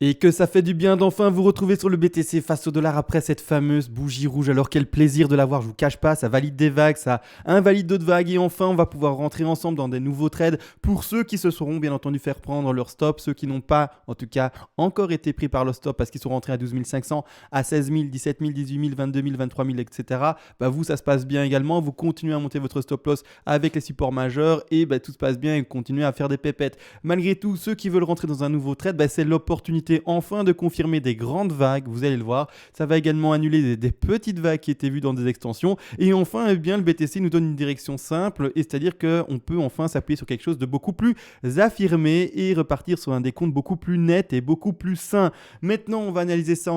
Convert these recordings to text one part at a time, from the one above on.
Et que ça fait du bien d'enfin vous retrouver sur le BTC face au dollar après cette fameuse bougie rouge. Alors quel plaisir de l'avoir, je vous cache pas, ça valide des vagues, ça invalide d'autres vagues et enfin on va pouvoir rentrer ensemble dans des nouveaux trades pour ceux qui se seront bien entendu faire prendre leur stop, ceux qui n'ont pas en tout cas encore été pris par le stop parce qu'ils sont rentrés à 12 500, à 16 000, 17 000, 18 000, 22 000, 23 000, etc. Bah vous ça se passe bien également, vous continuez à monter votre stop loss avec les supports majeurs et bah, tout se passe bien et vous continuez à faire des pépettes. Malgré tout, ceux qui veulent rentrer dans un nouveau trade, bah, c'est l'opportunité enfin de confirmer des grandes vagues, vous allez le voir. Ça va également annuler des petites vagues qui étaient vues dans des extensions. Et enfin, eh bien, le BTC nous donne une direction simple, et c'est-à-dire qu'on peut enfin s'appuyer sur quelque chose de beaucoup plus affirmé et repartir sur un décompte beaucoup plus net et beaucoup plus sain. Maintenant, on va analyser ça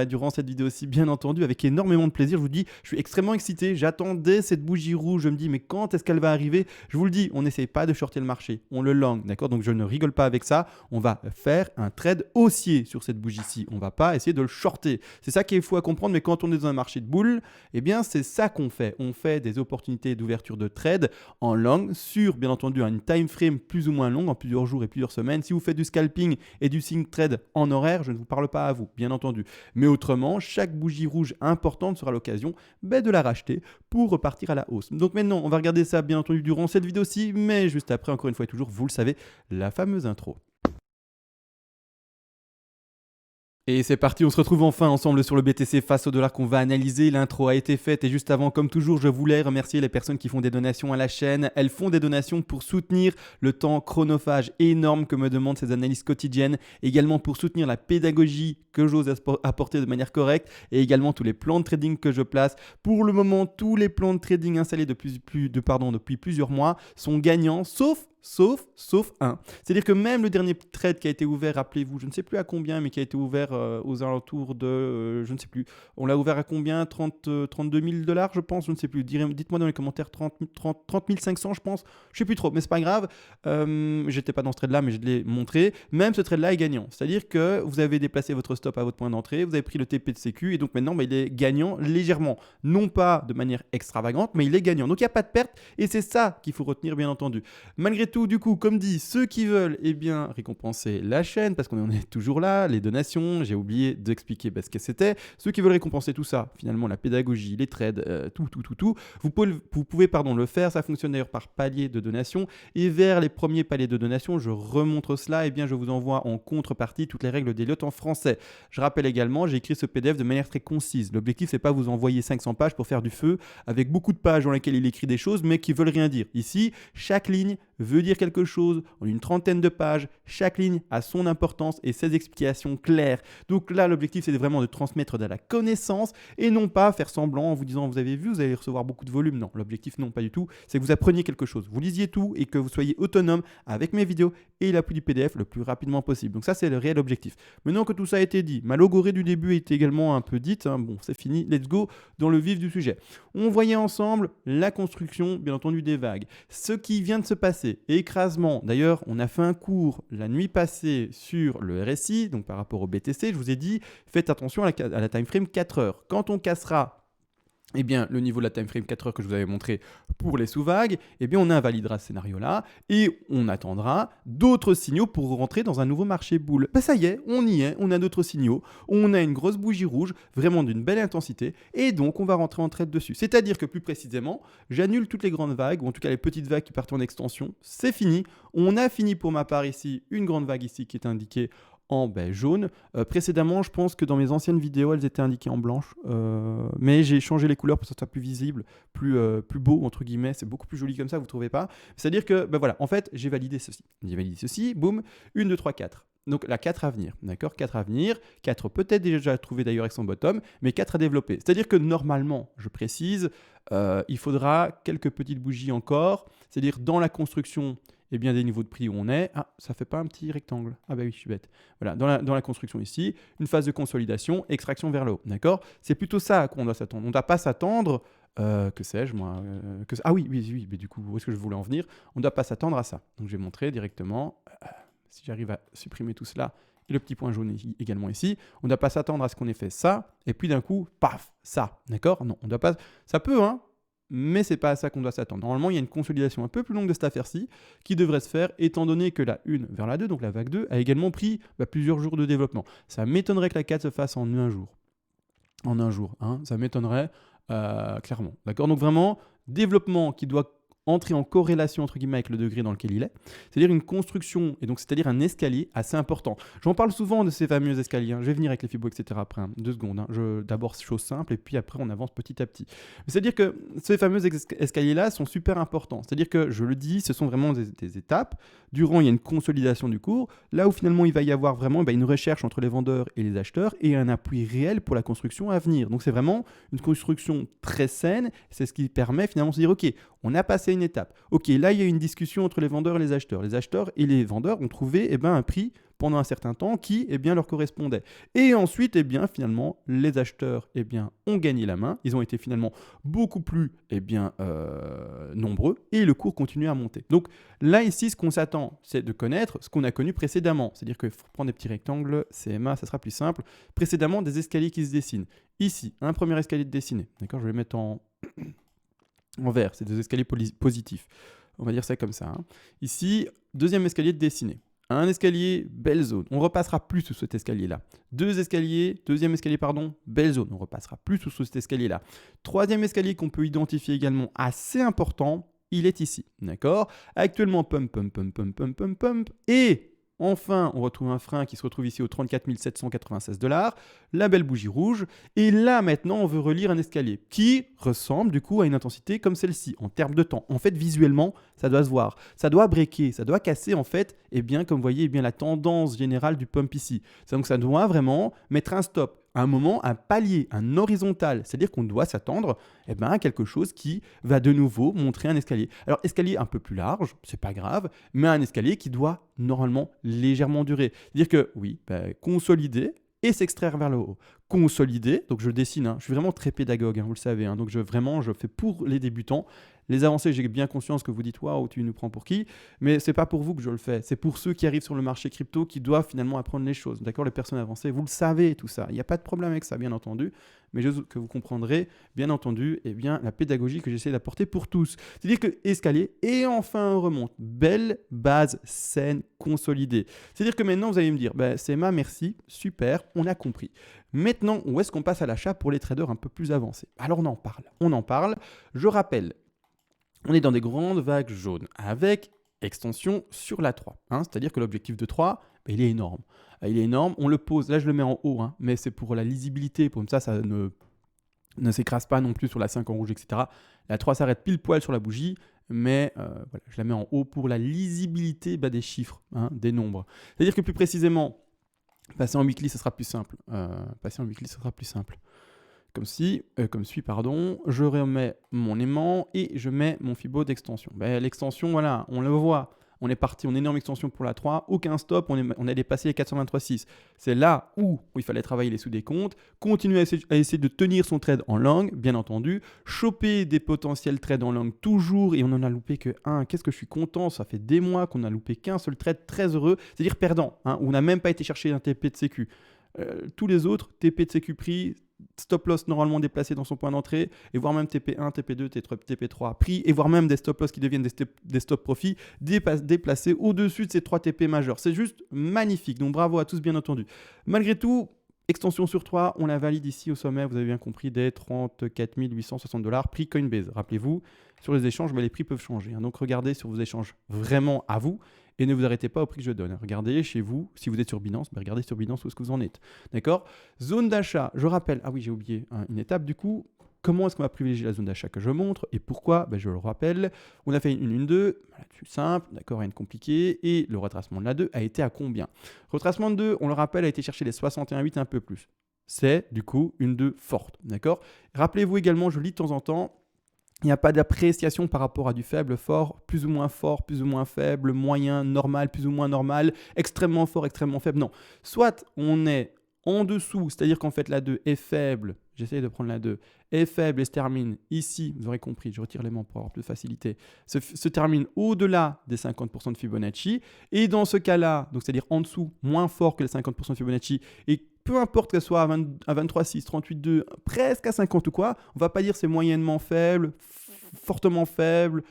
durant cette vidéo-ci, bien entendu, avec énormément de plaisir. Je vous dis, je suis extrêmement excité. J'attendais cette bougie rouge. Je me dis, mais quand est-ce qu'elle va arriver? Je vous le dis, on n'essaye pas de shorter le marché. On le long, d'accord? Donc, je ne rigole pas avec ça. On va faire un trade haussier sur cette bougie-ci. On ne va pas essayer de le shorter. C'est ça qu'il faut à comprendre, mais quand on est dans un marché de boules, eh bien, c'est ça qu'on fait. On fait des opportunités d'ouverture de trade en long sur, bien entendu, une time frame plus ou moins longue, en plusieurs jours et plusieurs semaines. Si vous faites du scalping et du sync trade en horaire, je ne vous parle pas à vous, bien entendu. Mais autrement, chaque bougie rouge importante sera l'occasion de la racheter pour repartir à la hausse. Donc maintenant, on va regarder ça, bien entendu, durant cette vidéo-ci, mais juste après, encore une fois et toujours, vous le savez, la fameuse intro. Et c'est parti, on se retrouve enfin ensemble sur le BTC face au dollar qu'on va analyser. L'intro a été faite et juste avant, comme toujours, je voulais remercier les personnes qui font des donations à la chaîne. Elles font des donations pour soutenir le temps chronophage énorme que me demandent ces analyses quotidiennes, également pour soutenir la pédagogie que j'ose apporter de manière correcte et également tous les plans de trading que je place. Pour le moment, tous les plans de trading installés depuis plusieurs mois sont gagnants, sauf un. C'est-à-dire que même le dernier trade qui a été ouvert, rappelez-vous, je ne sais plus à combien, mais qui a été ouvert aux alentours de, je ne sais plus, on l'a ouvert à combien? 32 000 dollars, je pense, je ne sais plus. Dites-moi dans les commentaires, 30 500, je pense. Je ne sais plus trop, mais c'est pas grave. J'étais pas dans ce trade-là, mais je l'ai montré. Même ce trade-là est gagnant. C'est-à-dire que vous avez déplacé votre stop à votre point d'entrée, vous avez pris le TP de sécu, et donc maintenant, il est gagnant légèrement. Non pas de manière extravagante, mais il est gagnant. Donc il n'y a pas de perte, et c'est ça qu'il faut retenir, bien entendu. Malgré tout, du coup, comme dit, ceux qui veulent bien récompenser la chaîne, parce qu'on en est toujours là, les donations, j'ai oublié d'expliquer ce que c'était. Ceux qui veulent récompenser tout ça, finalement la pédagogie, les trades, tout, vous pouvez le faire. Ça fonctionne d'ailleurs par palier de donation. Et vers les premiers paliers de donation, je remontre cela, je vous envoie en contrepartie toutes les règles d'Elliott en français. Je rappelle également, j'ai écrit ce PDF de manière très concise. L'objectif, c'est pas vous envoyer 500 pages pour faire du feu, avec beaucoup de pages dans lesquelles il écrit des choses, mais qui veulent rien dire. Ici, chaque ligne veut dire quelque chose en une trentaine de pages. Chaque ligne a son importance et ses explications claires. Donc là, l'objectif, c'est vraiment de transmettre de la connaissance et non pas faire semblant en vous disant, vous avez vu, vous allez recevoir beaucoup de volume. Non, l'objectif, non, pas du tout. C'est que vous appreniez quelque chose. Vous lisiez tout et que vous soyez autonome avec mes vidéos et l'appui du PDF le plus rapidement possible. Donc ça, c'est le réel objectif. Maintenant que tout ça a été dit, ma logorée du début est également un peu dite. Bon, c'est fini. Let's go dans le vif du sujet. On voyait ensemble la construction, bien entendu, des vagues. Ce qui vient de se passer, écrasement. D'ailleurs, on a fait un cours la nuit passée sur le RSI, donc par rapport au BTC. Je vous ai dit, faites attention à la time frame 4 heures. Quand on cassera le niveau de la time frame 4 heures que je vous avais montré pour les sous-vagues, on invalidera ce scénario-là et on attendra d'autres signaux pour rentrer dans un nouveau marché boule. Ça y est, on a d'autres signaux, on a une grosse bougie rouge, vraiment d'une belle intensité, et donc on va rentrer en trade dessus. C'est-à-dire que plus précisément, j'annule toutes les grandes vagues, ou en tout cas les petites vagues qui partent en extension, c'est fini. On a fini pour ma part ici, une grande vague ici qui est indiquée en jaune. Précédemment, je pense que dans mes anciennes vidéos, elles étaient indiquées en blanche. Mais j'ai changé les couleurs pour que ça soit plus visible, plus beau, entre guillemets. C'est beaucoup plus joli comme ça, vous ne trouvez pas? C'est-à-dire que, voilà, en fait, j'ai validé ceci. J'ai validé ceci, boum, 1, 2, 3, 4. Donc la 4 à venir, d'accord? 4 à venir, 4 peut-être déjà trouvé d'ailleurs avec son bottom, mais 4 à développer. C'est-à-dire que normalement, je précise, il faudra quelques petites bougies encore, c'est-à-dire dans la construction des niveaux de prix où on est. Ah, ça fait pas un petit rectangle. Ah bah oui, je suis bête. Voilà, dans la construction ici, une phase de consolidation, extraction vers le haut, d'accord? C'est plutôt ça à quoi on doit s'attendre. On ne doit pas s'attendre, que sais-je moi, ah oui, mais du coup, où est-ce que je voulais en venir? On ne doit pas s'attendre à ça. Donc je vais montrer directement, si j'arrive à supprimer tout cela, et le petit point jaune également ici, on ne doit pas s'attendre à ce qu'on ait fait ça, et puis d'un coup, paf, ça, d'accord? Non, on ne doit pas... Ça peut, hein? mais c'est pas à ça qu'on doit s'attendre. Normalement, il y a une consolidation un peu plus longue de cette affaire-ci qui devrait se faire, étant donné que la 1 vers la 2, donc la vague 2, a également pris plusieurs jours de développement. Ça m'étonnerait que la 4 se fasse en un jour. En un jour, hein, ça m'étonnerait clairement. D'accord. Donc vraiment, développement qui doit entrer en corrélation entre guillemets avec le degré dans lequel il est, c'est-à-dire une construction, et donc c'est-à-dire un escalier assez important. J'en parle souvent de ces fameux escaliers, hein. Je vais venir avec les Fibo, etc. après, 2 secondes. Hein. D'abord, chose simple, et puis après, on avance petit à petit. C'est-à-dire que ces fameux escaliers-là sont super importants. C'est-à-dire que, je le dis, ce sont vraiment des étapes. Durant, il y a une consolidation du cours, là où finalement, il va y avoir vraiment une recherche entre les vendeurs et les acheteurs, et un appui réel pour la construction à venir. Donc c'est vraiment une construction très saine, c'est ce qui permet finalement de se dire, ok, on a passé une étape. Ok, là, il y a une discussion entre les vendeurs et les acheteurs. Les acheteurs et les vendeurs ont trouvé un prix pendant un certain temps qui leur correspondait. Et ensuite, finalement, les acheteurs ont gagné la main. Ils ont été finalement beaucoup plus nombreux et le cours continue à monter. Donc là, ici, ce qu'on s'attend, c'est de connaître ce qu'on a connu précédemment. C'est-à-dire qu'il faut prendre des petits rectangles, CMA, ça sera plus simple. Précédemment, des escaliers qui se dessinent. Ici, un premier escalier de dessiné. D'accord, je vais le mettre en vert, c'est des escaliers positifs. On va dire ça comme ça. Hein. Ici, deuxième escalier de dessiné. Un escalier, belle zone. On repassera plus sous cet escalier-là. Deuxième escalier, belle zone. On repassera plus sous cet escalier-là. Troisième escalier qu'on peut identifier également assez important, il est ici. D'accord ? Actuellement, pump. Et enfin, on retrouve un frein qui se retrouve ici au 34 796 $, la belle bougie rouge. Et là, maintenant, on veut relire un escalier qui ressemble du coup à une intensité comme celle-ci, en termes de temps. En fait, visuellement, ça doit se voir. Ça doit breaker, ça doit casser, en fait, comme vous voyez, la tendance générale du pump ici. Donc, ça doit vraiment mettre un stop. À un moment, un palier, un horizontal, c'est-à-dire qu'on doit s'attendre à quelque chose qui va de nouveau montrer un escalier. Alors, escalier un peu plus large, c'est pas grave, mais un escalier qui doit normalement légèrement durer. C'est-à-dire que, oui, consolider et s'extraire vers le haut. Consolider, donc je dessine, hein, je suis vraiment très pédagogue, hein, vous le savez, hein, donc je fais pour les débutants. Les avancées, j'ai bien conscience que vous dites « Waouh, tu nous prends pour qui ?» Mais ce n'est pas pour vous que je le fais. C'est pour ceux qui arrivent sur le marché crypto qui doivent finalement apprendre les choses. D'accord ? Les personnes avancées, vous le savez, tout ça. Il n'y a pas de problème avec ça, bien entendu. Mais que vous comprendrez, bien entendu, la pédagogie que j'essaie d'apporter pour tous. C'est-à-dire que escalier, et enfin on remonte. Belle base saine, consolidée. C'est-à-dire que maintenant, vous allez me dire « CMA, merci, super, on a compris. » Maintenant, où est-ce qu'on passe à l'achat pour les traders un peu plus avancés ? Alors on en parle. Je rappelle, on est dans des grandes vagues jaunes avec extension sur la 3. Hein, c'est-à-dire que l'objectif de 3, il est énorme. Il est énorme, on le pose, là je le mets en haut, hein, mais c'est pour la lisibilité, comme ça ne s'écrase pas non plus sur la 5 en rouge, etc. La 3 s'arrête pile poil sur la bougie, mais je la mets en haut pour la lisibilité des chiffres, hein, des nombres. C'est-à-dire que plus précisément, passer en weekly, ça sera plus simple. Comme suit, je remets mon aimant et je mets mon Fibo d'extension. L'extension, voilà, on le voit. On est parti en énorme extension pour la 3, aucun stop, on a dépassé les 423,6. C'est là où il fallait travailler les sous-décomptes, continuer à essayer de tenir son trade en long, bien entendu, choper des potentiels trades en long toujours, et on en a loupé que un. Qu'est-ce que je suis content, ça fait des mois qu'on a loupé qu'un seul trade, très heureux, c'est-à-dire perdant, hein, où on n'a même pas été chercher un TP de sécu. Tous les autres, TP de sécu pris, stop loss normalement déplacé dans son point d'entrée, et voire même TP1, TP2, TP3 pris, et voire même des stop loss qui deviennent des stop profit déplacés au-dessus de ces 3 TP majeurs. C'est juste magnifique, donc bravo à tous bien entendu. Malgré tout, extension sur 3, on la valide ici au sommet, vous avez bien compris, des 34 860 $, prix Coinbase. Rappelez-vous, sur les échanges, les prix peuvent changer. Hein. Donc regardez sur vos échanges vraiment à vous, et ne vous arrêtez pas au prix que je donne. Regardez chez vous, si vous êtes sur Binance, regardez sur Binance où est-ce que vous en êtes. D'accord ? Zone d'achat, je rappelle, ah oui, j'ai oublié une étape du coup. Comment est-ce qu'on va privilégier la zone d'achat que je montre et pourquoi ? Je le rappelle, on a fait une 1-2, c'est simple, d'accord, rien de compliqué, et le retracement de la 2 a été à combien ? Retracement de 2, on le rappelle, a été chercher les 61,8 un peu plus. C'est du coup une 2 forte, d'accord ? Rappelez-vous également, je lis de temps en temps, il n'y a pas d'appréciation par rapport à du faible, fort, plus ou moins faible, moyen, normal, plus ou moins normal, extrêmement fort, extrêmement faible. Non. Soit on est en dessous, c'est-à-dire qu'en fait la 2 est faible, j'essaye de prendre la 2, est faible et se termine ici, vous aurez compris, je retire l'aimant pour avoir plus de facilité, se termine au-delà des 50% de Fibonacci. Et dans ce cas-là, donc c'est-à-dire en dessous, moins fort que les 50% de Fibonacci, et peu importe qu'elle soit à 23,6, 38,2, presque à 50 ou quoi, on ne va pas dire c'est moyennement faible, fortement faible,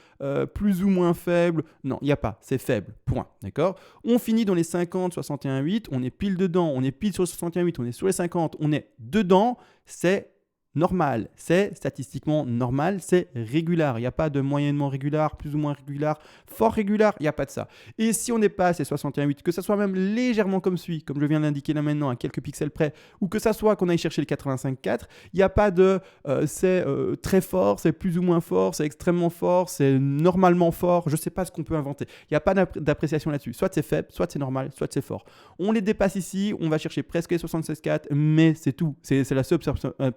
plus ou moins faible. Non, il n'y a pas, c'est faible, point. D'accord? On finit dans les 50, 61,8, on est pile dedans, on est pile sur le 61,8, on est sur les 50, on est dedans, c'est normal, c'est statistiquement normal, c'est régulier. Il n'y a pas de moyennement régulier, plus ou moins régulier, fort régulier, il n'y a pas de ça. Et si on n'est pas à ces 61,8, que ça soit même légèrement comme celui, comme je viens de l'indiquer là maintenant, à quelques pixels près, ou que ça soit qu'on aille chercher le 85,4, il n'y a pas de c'est très fort, c'est plus ou moins fort, c'est extrêmement fort, c'est normalement fort, je ne sais pas ce qu'on peut inventer. Il n'y a pas d'appréciation là-dessus. Soit c'est faible, soit c'est normal, soit c'est fort. On les dépasse ici, on va chercher presque les 76,4, mais c'est tout. C'est la seule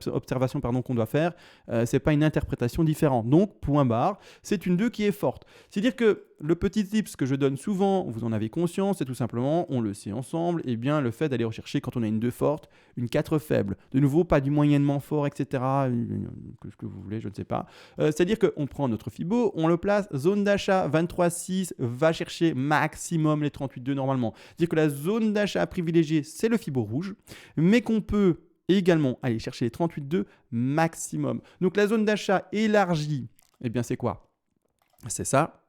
observation qu'on doit faire, c'est pas une interprétation différente. Donc, point barre, c'est une 2 qui est forte. C'est-à-dire que le petit tips que je donne souvent, vous en avez conscience, c'est tout simplement, on le sait ensemble, et bien le fait d'aller rechercher quand on a une 2 forte, une 4 faible. De nouveau, pas du moyennement fort, etc. Ce que vous voulez, je ne sais pas. C'est-à-dire qu'on prend notre Fibo, on le place, zone d'achat 23,6, va chercher maximum les 38,2 normalement. C'est-à-dire que la zone d'achat privilégiée, c'est le Fibo rouge, mais qu'on peut et également aller chercher les 38,2 maximum. Donc la zone d'achat élargie, eh bien c'est quoi? C'est ça.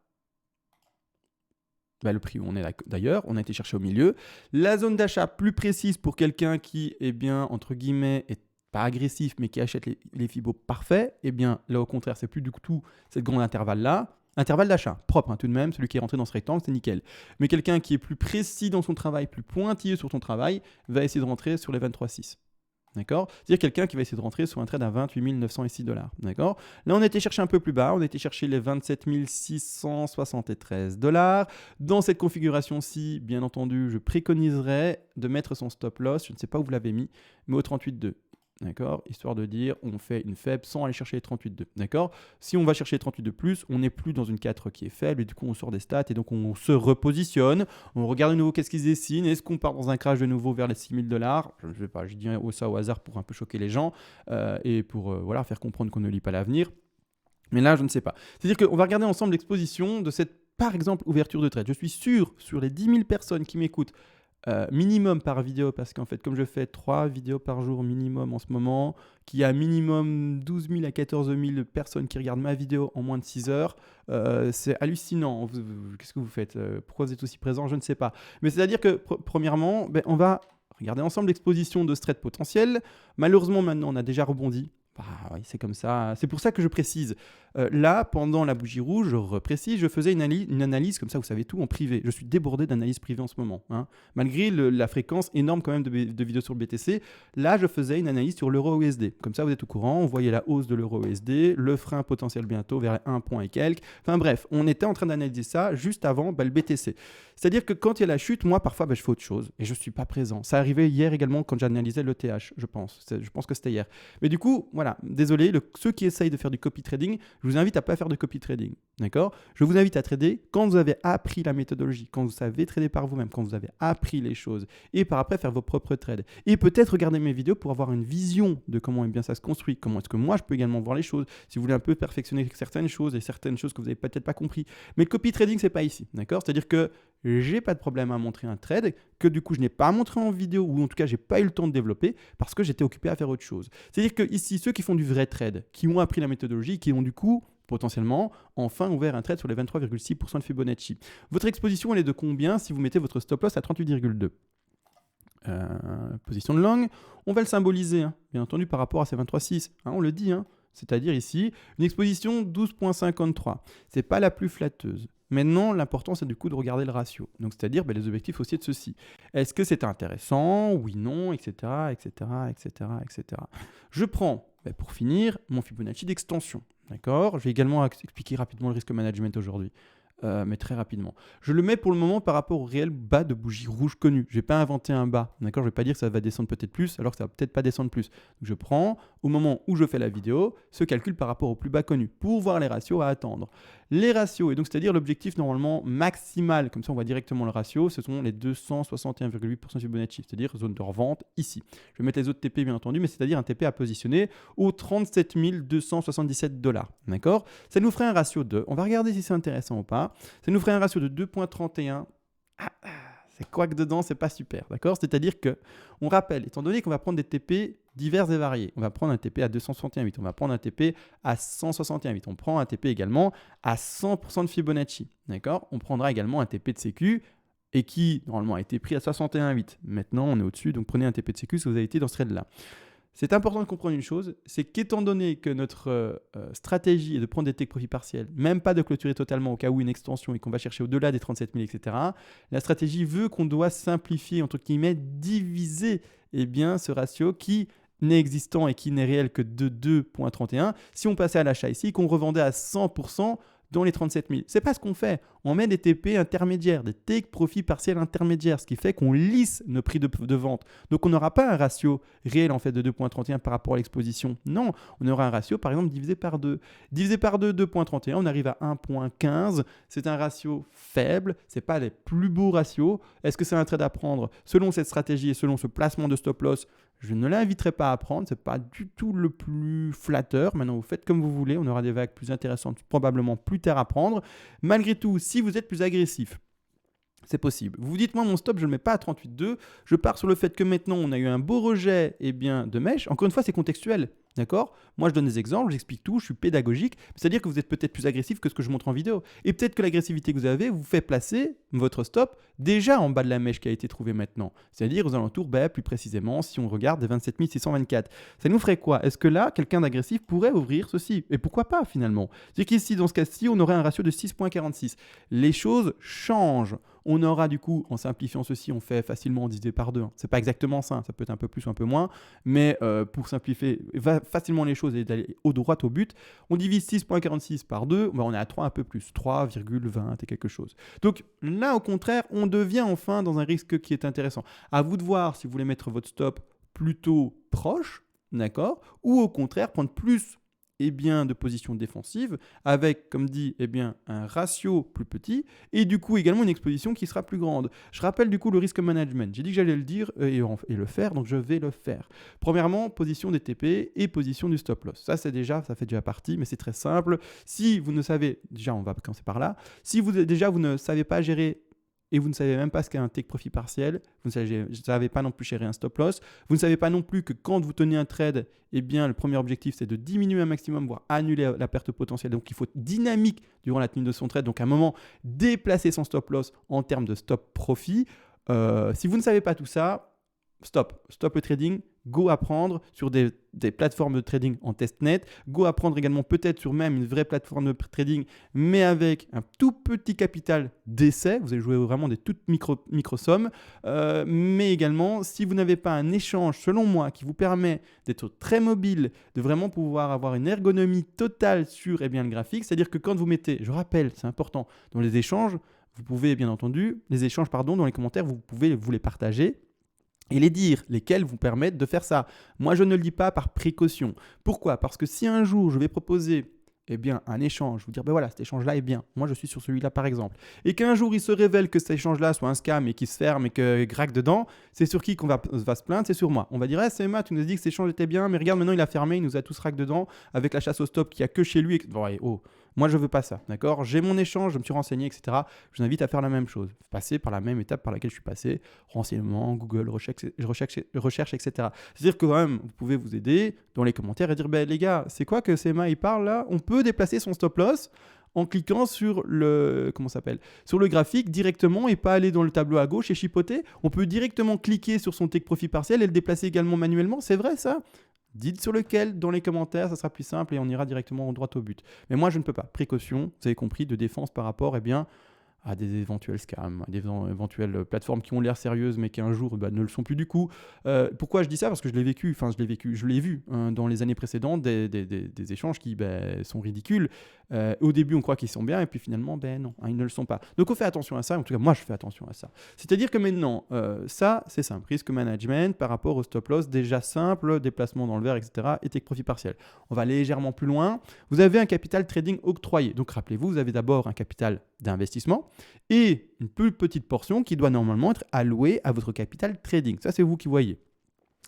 Le prix où on est là, d'ailleurs, on a été chercher au milieu. La zone d'achat plus précise pour quelqu'un qui, eh bien, entre guillemets, est pas agressif, mais qui achète les Fibos parfaits, eh bien là au contraire, c'est plus du tout cette grande intervalle-là. Intervalle d'achat, propre tout de même, celui qui est rentré dans ce rectangle, c'est nickel. Mais quelqu'un qui est plus précis dans son travail, plus pointilleux sur son travail, va essayer de rentrer sur les 23,6. D'accord? C'est-à-dire quelqu'un qui va essayer de rentrer sur un trade à 28 906 $. D'accord? Là, on a été chercher un peu plus bas. On a été chercher les 27 673 $. Dans cette configuration-ci, bien entendu, je préconiserais de mettre son stop loss. Je ne sais pas où vous l'avez mis, mais au 38,2. D'accord? Histoire de dire, on fait une faible sans aller chercher les 38,2. D'accord? Si on va chercher les 38,2 plus, on n'est plus dans une 4 qui est faible et du coup, on sort des stats et donc on se repositionne. On regarde de nouveau qu'est-ce qu'ils dessinent. Est-ce qu'on part dans un crash de nouveau vers les 6 000 $? Je ne sais pas, je dis ça au hasard pour un peu choquer les gens et pour voilà, faire comprendre qu'on ne lit pas l'avenir. Mais là, je ne sais pas. C'est-à-dire qu'on va regarder ensemble l'exposition de cette, par exemple, ouverture de trade. Je suis sûr, sur les 10 000 personnes qui m'écoutent, minimum par vidéo, parce qu'en fait, comme je fais 3 vidéos par jour minimum en ce moment, qu'il y a minimum 12 000 à 14 000 personnes qui regardent ma vidéo en moins de 6 heures, c'est hallucinant. Qu'est-ce que vous faites? Pourquoi vous êtes aussi présent? Je ne sais pas. Mais c'est-à-dire que, premièrement, on va regarder ensemble l'exposition de ce trade potentiel. Malheureusement, maintenant, on a déjà rebondi. Oui, c'est comme ça. C'est pour ça que je précise. Là, pendant la bougie rouge, je reprécise, je faisais une analyse, comme ça vous savez tout, en privé. Je suis débordé d'analyse privée en ce moment. Malgré la fréquence énorme quand même de vidéos sur le BTC, là, je faisais une analyse sur l'euro USD. Comme ça, vous êtes au courant, on voyait la hausse de l'euro USD, le frein potentiel bientôt vers 1 point et quelques. Enfin bref, on était en train d'analyser ça juste avant le BTC. C'est-à-dire que quand il y a la chute, moi, parfois, je fais autre chose et je ne suis pas présent. Ça arrivait hier également quand j'analysais le TH, je pense. Je pense que c'était hier. Mais du coup, voilà, désolé, ceux qui essayent de faire du copy trading, je vous invite à ne pas faire de copy trading. D'accord? Je vous invite à trader quand vous avez appris la méthodologie, quand vous savez trader par vous-même, quand vous avez appris les choses et par après faire vos propres trades. Et peut-être regarder mes vidéos pour avoir une vision de comment bien ça se construit, comment est-ce que moi je peux également voir les choses, si vous voulez un peu perfectionner certaines choses et certaines choses que vous n'avez peut-être pas compris. Mais le copy trading, c'est pas ici. D'accord? C'est-à-dire que j'ai pas de problème à montrer un trade que du coup je n'ai pas montré en vidéo ou en tout cas j'ai pas eu le temps de développer parce que j'étais occupé à faire autre chose. C'est-à-dire que ici ceux qui font du vrai trade, qui ont appris la méthodologie, qui ont du coup potentiellement enfin ouvert un trade sur les 23,6% de Fibonacci. Votre exposition elle est de combien si vous mettez votre stop loss à 38,2? Position de long, on va le symboliser bien entendu par rapport à ces 23,6, on le dit, c'est-à-dire ici une exposition 12,53. C'est pas la plus flatteuse. Maintenant, l'important, c'est du coup de regarder le ratio. Donc, c'est-à-dire les objectifs haussiers de ceci. Est-ce que c'est intéressant? Oui, non, etc., etc., etc., etc. Je prends, pour finir, mon Fibonacci d'extension. D'accord? Je vais également expliquer rapidement le risque management aujourd'hui. Mais très rapidement. Je le mets pour le moment par rapport au réel bas de bougie rouge connu. Je ne vais pas inventer un bas. D'accord? Je ne vais pas dire que ça va descendre peut-être plus, alors que ça va peut-être pas descendre plus. Donc, je prends, au moment où je fais la vidéo, ce calcul par rapport au plus bas connu pour voir les ratios à attendre. Les ratios, et donc c'est-à-dire l'objectif normalement maximal, comme ça on voit directement le ratio, ce sont les 261,8% Fibonacci, c'est-à-dire zone de revente ici. Je vais mettre les autres TP bien entendu, mais c'est-à-dire un TP à positionner aux 37 277 $. D'accord? Ça nous ferait un ratio de, on va regarder si c'est intéressant ou pas, ça nous ferait un ratio de 2,31. c'est quoi que dedans, c'est pas super, d'accord? C'est-à-dire que, on rappelle, étant donné qu'on va prendre des TP divers et variés, on va prendre un TP à 261,8, on va prendre un TP à 161,8, on prend un TP également à 100% de Fibonacci, d'accord? On prendra également un TP de sécu et qui, normalement, a été pris à 61,8. Maintenant, on est au-dessus, donc prenez un TP de sécu si vous avez été dans ce trade-là. C'est important de comprendre une chose, c'est qu'étant donné que notre stratégie est de prendre des take profits partiels, même pas de clôturer totalement au cas où une extension et qu'on va chercher au-delà des 37 000, etc., la stratégie veut qu'on doit simplifier, entre guillemets, diviser ce ratio qui n'est existant et qui n'est réel que de 2,31. Si on passait à l'achat ici, qu'on revendait à 100%, dans les 37 000. C'est pas ce qu'on fait. On met des TP intermédiaires, des take profit partiels intermédiaires, ce qui fait qu'on lisse nos prix de vente. Donc on n'aura pas un ratio réel en fait de 2,31 par rapport à l'exposition. Non, on aura un ratio par exemple divisé par 2. Divisé par 2, 2,31, on arrive à 1,15. C'est un ratio faible, c'est pas les plus beaux ratios. Est-ce que c'est un trade à prendre selon cette stratégie et selon ce placement de stop loss? Je ne l'inviterai pas à prendre, ce n'est pas du tout le plus flatteur. Maintenant, vous faites comme vous voulez, on aura des vagues plus intéressantes probablement plus tard à prendre. Malgré tout, si vous êtes plus agressif, c'est possible. Vous vous dites, moi, mon stop, je ne le mets pas à 38,2. Je pars sur le fait que maintenant, on a eu un beau rejet de mèche. Encore une fois, c'est contextuel. D'accord? Moi, je donne des exemples, j'explique tout, je suis pédagogique. C'est-à-dire que vous êtes peut-être plus agressif que ce que je montre en vidéo. Et peut-être que l'agressivité que vous avez vous fait placer votre stop déjà en bas de la mèche qui a été trouvée maintenant. C'est-à-dire aux alentours, plus précisément, si on regarde des 27 624. Ça nous ferait quoi? Est-ce que là, quelqu'un d'agressif pourrait ouvrir ceci? Et pourquoi pas finalement? C'est qu'ici, dans ce cas-ci, on aurait un ratio de 6,46. Les choses changent. On aura du coup, en simplifiant ceci, on fait facilement divisé par 2. C'est pas exactement ça, ça peut être un peu plus ou un peu moins. Mais pour simplifier facilement les choses et d'aller au droit au but, on divise 6,46 par 2, on est à 3 un peu plus, 3,20 et quelque chose. Donc là, au contraire, on devient enfin dans un risque qui est intéressant. À vous de voir si vous voulez mettre votre stop plutôt proche, d'accord, ou au contraire prendre plus de position défensive avec, comme dit, un ratio plus petit et du coup également une exposition qui sera plus grande. Je rappelle du coup le risk management. J'ai dit que j'allais le dire et le faire, donc je vais le faire. Premièrement, position des TP et position du stop loss. Ça fait déjà partie, mais c'est très simple. Si vous ne savez, déjà on va commencer par là, si vous ne savez pas gérer et vous ne savez même pas ce qu'est un take profit partiel, vous ne savez pas non plus gérer un stop loss, vous ne savez pas non plus que quand vous tenez un trade, le premier objectif c'est de diminuer un maximum, voire annuler la perte potentielle. Donc il faut être dynamique durant la tenue de son trade, donc à un moment déplacer son stop loss en termes de stop profit. Si vous ne savez pas tout ça, stop le trading, go apprendre sur des plateformes de trading en testnet, go apprendre également peut-être sur même une vraie plateforme de trading, mais avec un tout petit capital d'essai, vous allez jouer vraiment des toutes micro-sommes, mais également si vous n'avez pas un échange, selon moi, qui vous permet d'être très mobile, de vraiment pouvoir avoir une ergonomie totale sur le graphique, c'est-à-dire que quand vous mettez, je rappelle, c'est important, dans les échanges, vous pouvez bien entendu, dans les commentaires, vous pouvez vous les partager et les dire, lesquels vous permettent de faire ça. Moi, je ne le dis pas par précaution. Pourquoi? Parce que si un jour, je vais proposer un échange, vous dire, voilà, cet échange-là est bien. Moi, je suis sur celui-là, par exemple. Et qu'un jour, il se révèle que cet échange-là soit un scam et qu'il se ferme et qu'il craque dedans, c'est sur qui qu'on va se plaindre? C'est sur moi. On va dire, c'est Matt, tu nous as dit que cet échange était bien, mais regarde, maintenant, il a fermé, il nous a tous rack dedans avec la chasse au stop qu'il n'y a que chez lui. Moi, je ne veux pas ça, d'accord? J'ai mon échange, je me suis renseigné, etc. Je vous invite à faire la même chose. Passer par la même étape par laquelle je suis passé. Renseignement, Google, recherche, etc. C'est-à-dire que quand même, vous pouvez vous aider dans les commentaires et dire, les gars, c'est quoi que CMA il parle là? On peut déplacer son stop loss en cliquant sur le graphique directement et pas aller dans le tableau à gauche et chipoter. On peut directement cliquer sur son take profit partiel et le déplacer également manuellement. C'est vrai ça? Dites sur lequel dans les commentaires, ça sera plus simple et on ira directement droit au but. Mais moi, je ne peux pas. Précaution, vous avez compris, de défense par rapport à des éventuels scams, à des éventuelles plateformes qui ont l'air sérieuses mais qui un jour ne le sont plus du coup. Pourquoi je dis ça? Parce que je l'ai vu dans les années précédentes, des échanges qui sont ridicules. Au début, on croit qu'ils sont bien et puis finalement, non, ils ne le sont pas. Donc, on fait attention à ça. En tout cas, moi, je fais attention à ça. C'est-à-dire que maintenant, ça, c'est simple. Risk management par rapport au stop loss, déjà simple, déplacement dans le vert, etc. et take profit partiel. On va légèrement plus loin. Vous avez un capital trading octroyé. Donc, rappelez-vous, vous avez d'abord un capital d'investissement et une plus petite portion qui doit normalement être allouée à votre capital trading. Ça, c'est vous qui voyez.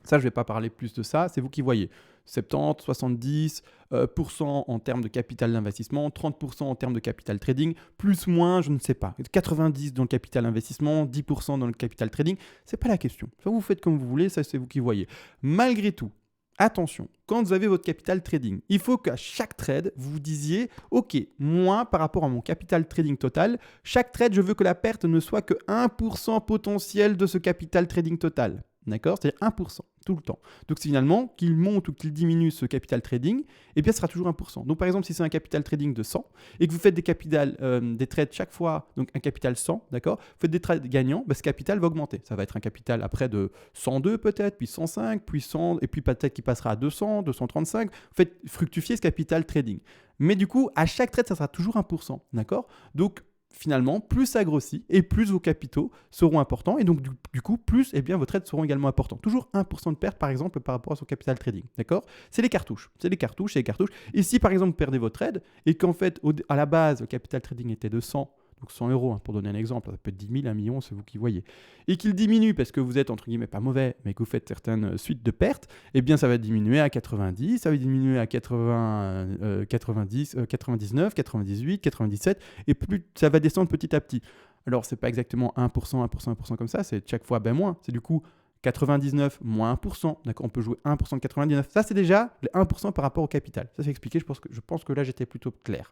Ça, je ne vais pas parler plus de ça, c'est vous qui voyez. 70, 70 % en termes de capital d'investissement, 30% en termes de capital trading, plus moins, je ne sais pas. 90 dans le capital investissement, 10% dans le capital trading, ce n'est pas la question. Ça, vous faites comme vous voulez, ça c'est vous qui voyez. Malgré tout, attention, quand vous avez votre capital trading, il faut qu'à chaque trade, vous vous disiez, ok, moi par rapport à mon capital trading total, chaque trade, je veux que la perte ne soit que 1% potentiel de ce capital trading total. D'accord? C'est-à-dire 1% tout le temps. Donc finalement, qu'il monte ou qu'il diminue ce capital trading, eh bien, ce sera toujours 1%. Donc par exemple, si c'est un capital trading de 100 et que vous faites des trades chaque fois, donc un capital 100, d'accord? Vous faites des trades gagnants, ce capital va augmenter. Ça va être un capital après de 102 peut-être, puis 105, puis 100, et puis peut-être qu'il passera à 200, 235. Vous faites fructifier ce capital trading. Mais du coup, à chaque trade, ça sera toujours 1%, d'accord? Donc finalement, plus ça grossit et plus vos capitaux seront importants et donc du coup, plus vos trades seront également importants. Toujours 1% de perte par exemple par rapport à son capital trading, d'accord? C'est les cartouches, c'est les cartouches, c'est les cartouches. Et si par exemple vous perdez votre trade et qu'en fait à la base le capital trading était de 100, donc 100 euros, pour donner un exemple, ça peut être 10 000, 1 million, c'est vous qui voyez, et qu'il diminue parce que vous êtes entre guillemets pas mauvais, mais que vous faites certaines suites de pertes, eh bien ça va diminuer à 90, ça va diminuer à 80, 90, 99, 98, 97, et plus ça va descendre petit à petit. Alors c'est pas exactement 1%, 1%, 1% comme ça, c'est chaque fois moins, c'est du coup 99 moins 1%, d'accord, on peut jouer 1% de 99, ça c'est déjà le 1% par rapport au capital, ça c'est expliqué, je pense que là j'étais plutôt clair.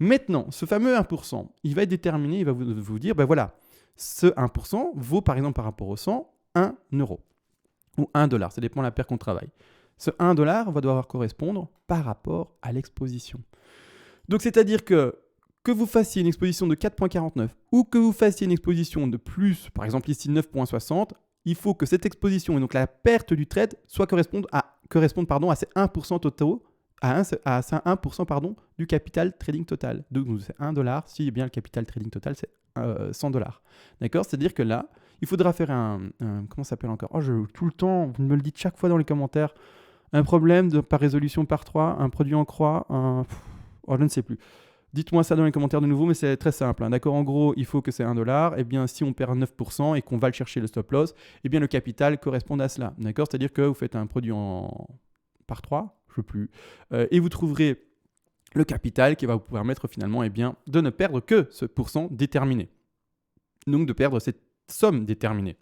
Maintenant, ce fameux 1%, il va être déterminé, il va vous dire, ben voilà, ce 1% vaut par exemple par rapport au 100, 1 euro ou 1 dollar, ça dépend de la paire qu'on travaille. Ce 1 dollar va devoir correspondre par rapport à l'exposition. Donc c'est-à-dire que vous fassiez une exposition de 4,49 ou que vous fassiez une exposition de plus, par exemple ici 9,60, il faut que cette exposition et donc la perte du trade correspondent à ces 1% totaux, à 1% du capital trading total. Donc c'est 1 dollar, si bien le capital trading total c'est 100 dollars. D'accord? C'est-à-dire que là, il faudra faire comment ça s'appelle encore? Tout le temps, vous me le dites chaque fois dans les commentaires, un problème par résolution par 3, un produit en croix, je ne sais plus. Dites-moi ça dans les commentaires de nouveau, mais c'est très simple. D'accord, en gros, il faut que c'est 1 dollar. Eh bien, si on perd 9% et qu'on va le chercher le stop loss, eh bien, le capital correspond à cela. D'accord? C'est-à-dire que vous faites un produit par 3, je ne sais plus, et vous trouverez le capital qui va vous permettre finalement de ne perdre que ce pourcent déterminé. Donc, de perdre cette somme déterminée.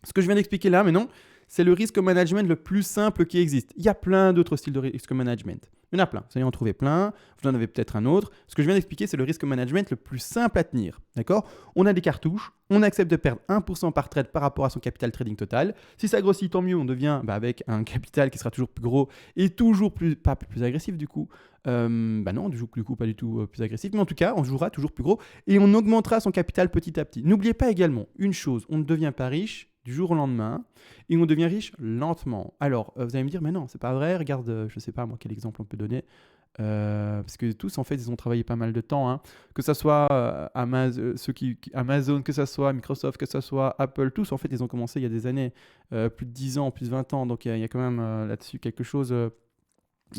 Ce que je viens d'expliquer là, mais non, c'est le risque management le plus simple qui existe. Il y a plein d'autres styles de risque management. Il y en a plein. Vous allez en trouver plein. Vous en avez peut-être un autre. Ce que je viens d'expliquer, c'est le risque management le plus simple à tenir. D'accord? On a des cartouches. On accepte de perdre 1% par trade par rapport à son capital trading total. Si ça grossit, tant mieux. On devient avec un capital qui sera toujours plus gros et toujours pas plus agressif du coup. Non, du coup, pas du tout plus agressif. Mais en tout cas, on jouera toujours plus gros et on augmentera son capital petit à petit. N'oubliez pas également une chose. On ne devient pas riche du jour au lendemain et on devient riche lentement. Alors, vous allez me dire, mais non, c'est pas vrai. Regarde, je sais pas moi quel exemple on peut donner. Parce que tous, en fait, ils ont travaillé pas mal de temps. Hein. Que ce soit Amazon, que ce soit Microsoft, que ce soit Apple, tous, en fait, ils ont commencé il y a des années, plus de 10 ans, plus de 20 ans. Donc, il y a quand même là-dessus quelque chose...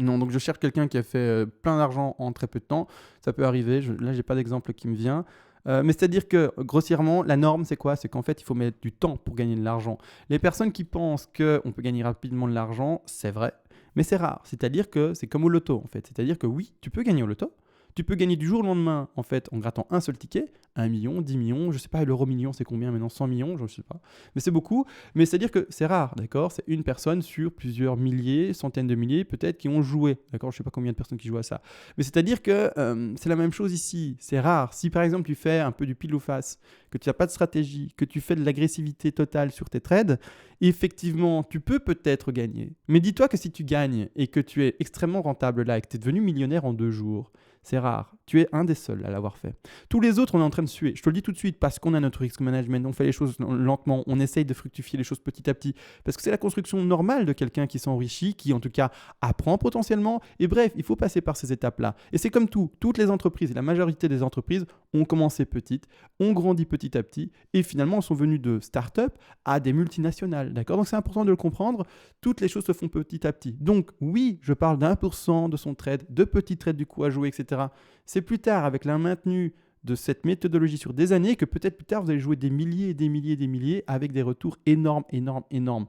Non, donc je cherche quelqu'un qui a fait plein d'argent en très peu de temps. Ça peut arriver. Là, j'ai pas d'exemple qui me vient. Mais c'est-à-dire que, grossièrement, la norme, c'est quoi? C'est qu'en fait, il faut mettre du temps pour gagner de l'argent. Les personnes qui pensent qu'on peut gagner rapidement de l'argent, c'est vrai, mais c'est rare. C'est-à-dire que c'est comme au loto, en fait. C'est-à-dire que oui, tu peux gagner au loto. Tu peux gagner du jour au lendemain, en fait, en grattant un seul ticket, 1 million, 10 millions, je ne sais pas, l'euro million, c'est combien maintenant? 100 millions, je ne sais pas. Mais c'est beaucoup. Mais c'est-à-dire que c'est rare, d'accord? C'est une personne sur plusieurs milliers, centaines de milliers, peut-être, qui ont joué, d'accord? Je ne sais pas combien de personnes qui jouent à ça. Mais c'est-à-dire que c'est la même chose ici. C'est rare. Si, par exemple, tu fais un peu du pile ou face, que tu n'as pas de stratégie, que tu fais de l'agressivité totale sur tes trades, effectivement, tu peux peut-être gagner. Mais dis-toi que si tu gagnes et que tu es extrêmement rentable là et que tu es devenu millionnaire en 2 jours, c'est rare. Tu es un des seuls à l'avoir fait. Tous les autres, on est en train de suer. Je te le dis tout de suite parce qu'on a notre risk management. On fait les choses lentement. On essaye de fructifier les choses petit à petit. Parce que c'est la construction normale de quelqu'un qui s'enrichit, qui en tout cas apprend potentiellement. Et bref, il faut passer par ces étapes-là. Et c'est comme tout. Toutes les entreprises, et la majorité des entreprises, ont commencé petites, ont grandi petit à petit. Et finalement, sont venues de start-up à des multinationales. D'accord? Donc c'est important de le comprendre. Toutes les choses se font petit à petit. Donc oui, je parle d'1% de son trade, de petits trades du coup à jouer, etc. C'est plus tard, avec la maintenue de cette méthodologie sur des années, que peut-être plus tard, vous allez jouer des milliers et des milliers et des milliers avec des retours énormes, énormes, énormes.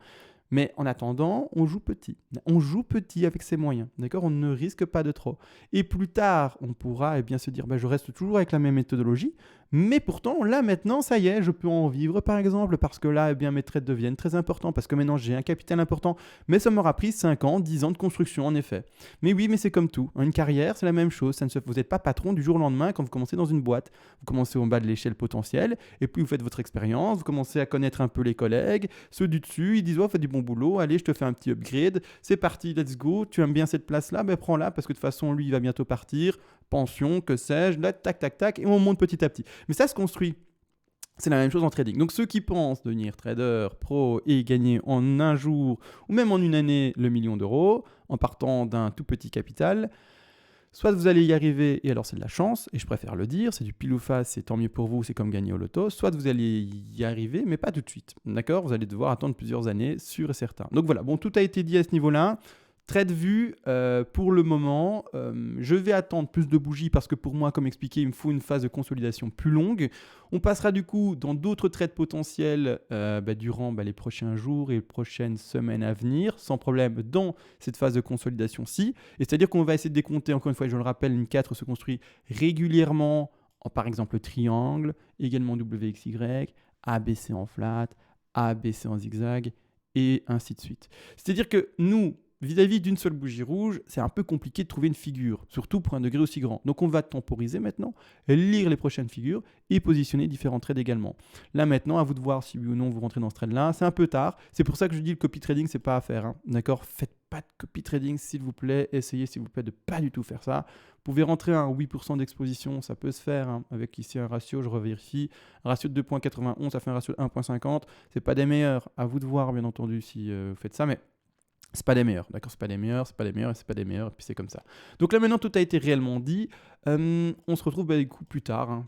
Mais en attendant, on joue petit. On joue petit avec ses moyens, d'accord? On ne risque pas de trop. Et plus tard, on pourra bien se dire, je reste toujours avec la même méthodologie, mais pourtant, là, maintenant, ça y est, je peux en vivre, par exemple, parce que là, mes trades deviennent très importants, parce que maintenant, j'ai un capital important, mais ça m'aura pris 5 ans, 10 ans de construction, en effet. Mais oui, mais c'est comme tout. Une carrière, c'est la même chose. Vous n'êtes pas patron du jour au lendemain quand vous commencez dans une boîte. Vous commencez au bas de l'échelle potentielle, et puis vous faites votre expérience, vous commencez à connaître un peu les collègues, ceux du dessus, ils disent, fais du bon boulot, allez, je te fais un petit upgrade, c'est parti, let's go, tu aimes bien cette place-là, prends-la, parce que de toute façon, lui, il va bientôt partir, pension, que sais-je, là, tac, tac, tac, et on monte petit à petit. Mais ça se construit. C'est la même chose en trading. Donc ceux qui pensent devenir trader pro et gagner en un jour ou même en une année le million d'euros en partant d'un tout petit capital, soit vous allez y arriver et alors c'est de la chance, et je préfère le dire, c'est du pile ou face, c'est tant mieux pour vous, c'est comme gagner au loto, soit vous allez y arriver mais pas tout de suite. D'accord? Vous allez devoir attendre plusieurs années, sûr et certain. Donc voilà, tout a été dit à ce niveau-là. Trade vue, pour le moment, je vais attendre plus de bougies parce que pour moi, comme expliqué, il me faut une phase de consolidation plus longue. On passera du coup dans d'autres trades potentiels durant les prochains jours et les prochaines semaines à venir, sans problème dans cette phase de consolidation-ci. Et c'est-à-dire qu'on va essayer de décompter, encore une fois, je le rappelle, une 4 se construit régulièrement en par exemple triangle, également WXY, ABC en flat, ABC en zigzag et ainsi de suite. C'est-à-dire que nous, vis-à-vis d'une seule bougie rouge, c'est un peu compliqué de trouver une figure, surtout pour un degré aussi grand. Donc on va temporiser maintenant, lire les prochaines figures et positionner différents trades également. Là maintenant, à vous de voir si oui ou non vous rentrez dans ce trade-là. C'est un peu tard, c'est pour ça que je dis le copy trading, c'est pas à faire. D'accord? Faites pas de copy trading s'il vous plaît, essayez s'il vous plaît de pas du tout faire ça. Vous pouvez rentrer à un 8% d'exposition, ça peut se faire avec ici un ratio, je revérifie, un ratio de 2.91, ça fait un ratio de 1.50, c'est pas des meilleurs, à vous de voir bien entendu si vous faites ça, mais c'est pas des meilleurs, d'accord? C'est pas des meilleurs, et puis c'est comme ça. Donc là maintenant tout a été réellement dit. On se retrouve du coup plus tard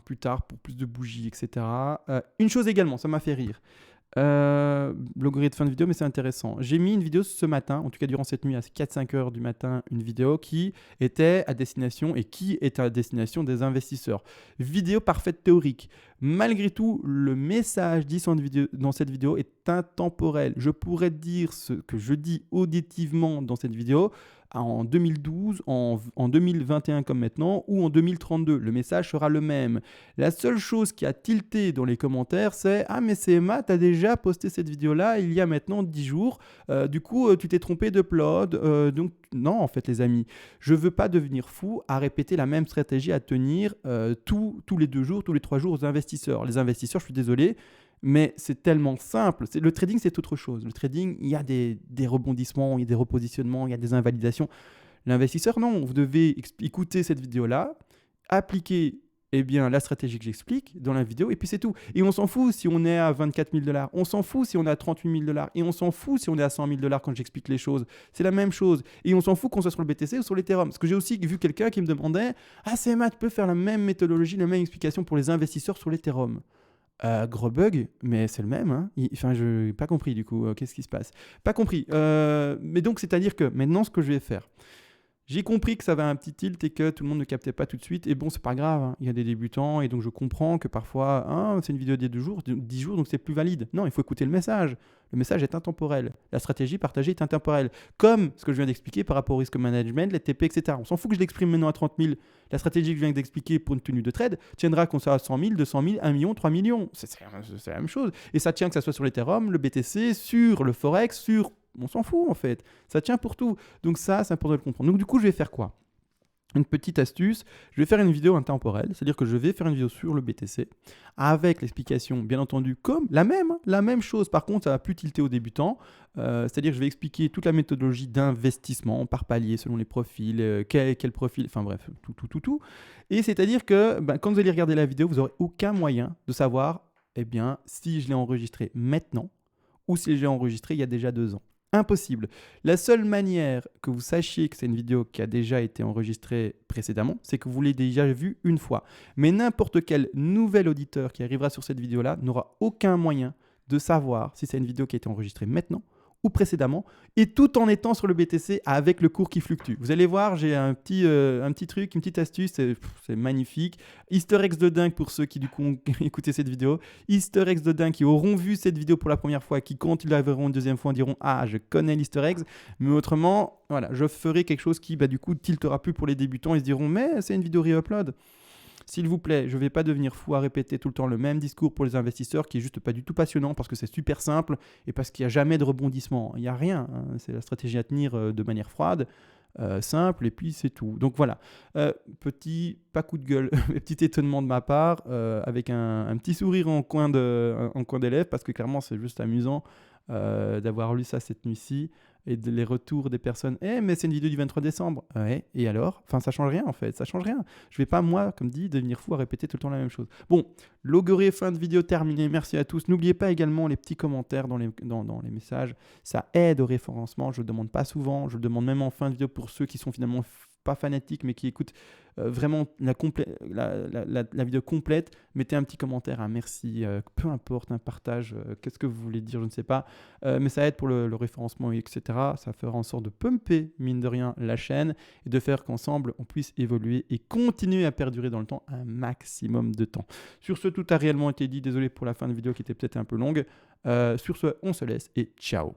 pour plus de bougies, etc. Une chose également, ça m'a fait rire. L'algorithme de fin de vidéo, mais c'est intéressant. J'ai mis une vidéo ce matin, en tout cas durant cette nuit à 4-5 heures du matin, une vidéo qui était à destination des investisseurs. Vidéo parfaite théorique. Malgré tout, le message dit dans cette vidéo est intemporel. Je pourrais dire ce que je dis auditivement dans cette vidéo en 2012, en 2021 comme maintenant, ou en 2032. Le message sera le même. La seule chose qui a tilté dans les commentaires, c'est « Ah mais CMA, tu as déjà posté cette vidéo-là il y a maintenant 10 jours. Du coup, tu t'es trompé d'upload. Donc non, en fait les amis, je ne veux pas devenir fou à répéter la même stratégie à tenir tous les 2 jours, tous les 3 jours aux investisseurs. Les investisseurs, je suis désolé, mais c'est tellement simple. Le trading, c'est autre chose. Le trading, il y a des rebondissements, il y a des repositionnements, il y a des invalidations. L'investisseur, non. Vous devez écouter cette vidéo-là, appliquer la stratégie que j'explique dans la vidéo, et puis c'est tout. Et on s'en fout si on est à 24 000 $, on s'en fout si on est à 38 000 $, et on s'en fout si on est à 100 000 $ quand j'explique les choses. C'est la même chose. Et on s'en fout qu'on soit sur le BTC ou sur l'Ethereum. Parce que j'ai aussi vu quelqu'un qui me demandait « Ah, CMA, tu peux faire la même méthodologie, la même explication pour les investisseurs sur l'Ethereum ?» Gros bug, mais c'est le même. Je n'ai pas compris du coup. Qu'est-ce qui se passe? Pas compris. Mais donc, c'est-à-dire que maintenant, ce que je vais faire, j'ai compris que ça avait un petit tilt et que tout le monde ne captait pas tout de suite. Et bon, c'est pas grave. Il y a des débutants et donc je comprends que parfois, c'est une vidéo d'il y a 10 jours, donc c'est plus valide. Non, il faut écouter le message. Le message est intemporel. La stratégie partagée est intemporelle. Comme ce que je viens d'expliquer par rapport au risk management, les TP, etc. On s'en fout que je l'exprime maintenant à 30 000. La stratégie que je viens d'expliquer pour une tenue de trade tiendra qu'on soit à 100 000, 200 000, 1 million, 3 millions. C'est la même chose. Et ça tient que ça soit sur l'Ethereum, le BTC, sur le Forex, on s'en fout en fait. Ça tient pour tout. Donc ça, c'est important de le comprendre. Donc du coup, je vais faire quoi? Une petite astuce, je vais faire une vidéo intemporelle, c'est-à-dire que je vais faire une vidéo sur le BTC avec l'explication, bien entendu, comme la même chose. Par contre, ça va plus tilter aux débutants, c'est-à-dire que je vais expliquer toute la méthodologie d'investissement par palier selon les profils, quel profil, enfin bref, tout. Et c'est-à-dire que quand vous allez regarder la vidéo, vous n'aurez aucun moyen de savoir si je l'ai enregistré maintenant ou si je l'ai enregistré il y a déjà 2 ans. Impossible. La seule manière que vous sachiez que c'est une vidéo qui a déjà été enregistrée précédemment, c'est que vous l'ayez déjà vue une fois. Mais n'importe quel nouvel auditeur qui arrivera sur cette vidéo-là n'aura aucun moyen de savoir si c'est une vidéo qui a été enregistrée maintenant ou précédemment, et tout en étant sur le BTC avec le cours qui fluctue. Vous allez voir, j'ai un petit truc, une petite astuce, c'est magnifique. Easter eggs de dingue pour ceux qui du coup ont écouté cette vidéo. Easter eggs de dingue qui auront vu cette vidéo pour la première fois, qui quand ils la verront une deuxième fois diront ah je connais l'Easter eggs, mais autrement voilà, je ferai quelque chose qui du coup tiltera plus pour les débutants. Ils se diront mais c'est une vidéo re-upload. S'il vous plaît, je ne vais pas devenir fou à répéter tout le temps le même discours pour les investisseurs qui est juste pas du tout passionnant parce que c'est super simple et parce qu'il n'y a jamais de rebondissement. Il n'y a rien. Hein. C'est la stratégie à tenir de manière froide, simple et puis c'est tout. Donc voilà, pas coup de gueule, petit étonnement de ma part avec un petit sourire en coin des lèvres parce que clairement c'est juste amusant d'avoir lu ça cette nuit-ci. Et les retours des personnes mais c'est une vidéo du 23 décembre ouais, et alors enfin ça change rien en fait, ça change rien, je vais pas moi comme dit devenir fou à répéter tout le temps la même chose. Bon, logoré, fin de vidéo terminée, merci à tous. N'oubliez pas également les petits commentaires dans les messages, ça aide au référencement, je le demande pas souvent, je le demande même en fin de vidéo pour ceux qui sont finalement pas fanatiques mais qui écoutent vraiment la vidéo complète. Mettez un petit commentaire, un merci, peu importe, un partage, qu'est-ce que vous voulez dire, je ne sais pas, mais ça aide pour le référencement, etc. Ça fera en sorte de pumper, mine de rien, la chaîne et de faire qu'ensemble, on puisse évoluer et continuer à perdurer dans le temps un maximum de temps. Sur ce, tout a réellement été dit. Désolé pour la fin de vidéo qui était peut-être un peu longue. Sur ce, on se laisse et ciao.